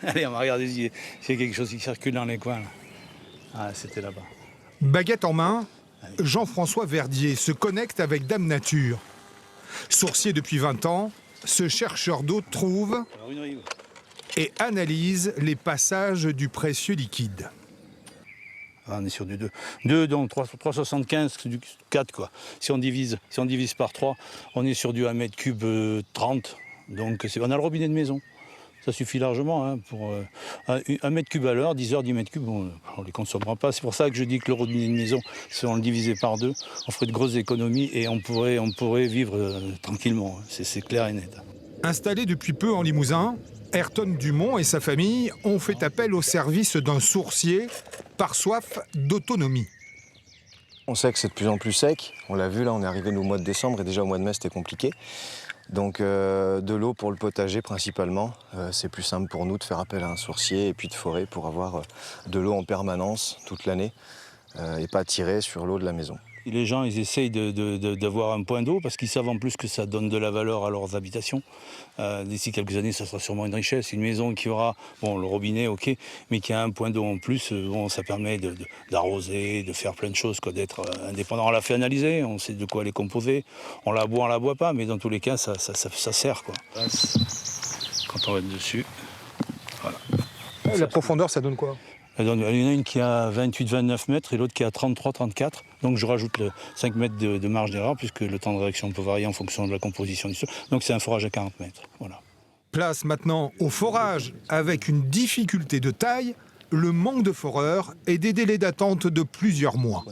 Allez, on va regarder s'il y a quelque chose qui circule dans les coins. Là. Ah, c'était là-bas. Baguette en main, Jean-François Verdier se connecte avec Dame Nature. Sourcier depuis 20 ans, ce chercheur d'eau trouve et analyse les passages du précieux liquide. Ah, on est sur du 2 donc 3,75, du 4 quoi. Si on divise par 3, on est sur du 1 mètre cube 30. Donc on a le robinet de maison. Ça suffit largement hein, pour 1 mètre cube à l'heure, 10 heures, 10 mètres cubes, on ne les consommera pas. C'est pour ça que je dis que le robinet de maison, si on le divisait par 2, on ferait de grosses économies et on pourrait vivre tranquillement. C'est clair et net. Installé depuis peu en Limousin, Ayrton Dumont et sa famille ont fait appel au service d'un sourcier par soif d'autonomie. On sait que c'est de plus en plus sec. On l'a vu, là, on est arrivé au mois de décembre et déjà au mois de mai, c'était compliqué. Donc de l'eau pour le potager principalement. C'est plus simple pour nous de faire appel à un sourcier et puis de forer pour avoir de l'eau en permanence toute l'année et pas tirer sur l'eau de la maison. Les gens, ils essayent d'avoir un point d'eau parce qu'ils savent en plus que ça donne de la valeur à leurs habitations. D'ici quelques années, ça sera sûrement une richesse. Une maison qui aura, bon, le robinet, ok, mais qui a un point d'eau en plus, bon, ça permet d'arroser, de faire plein de choses, quoi, d'être indépendant. On l'a fait analyser, on sait de quoi elle est composée. On la boit pas, mais dans tous les cas, ça sert, quoi. Quand on va dessus, voilà. La profondeur, ça donne quoi ? Il y en a une qui a 28-29 mètres et l'autre qui a 33-34. Donc je rajoute 5 mètres de marge d'erreur puisque le temps de réaction peut varier en fonction de la composition du sol. Donc c'est un forage à 40 mètres. Voilà. Place maintenant au forage avec une difficulté de taille, le manque de foreurs et des délais d'attente de plusieurs mois.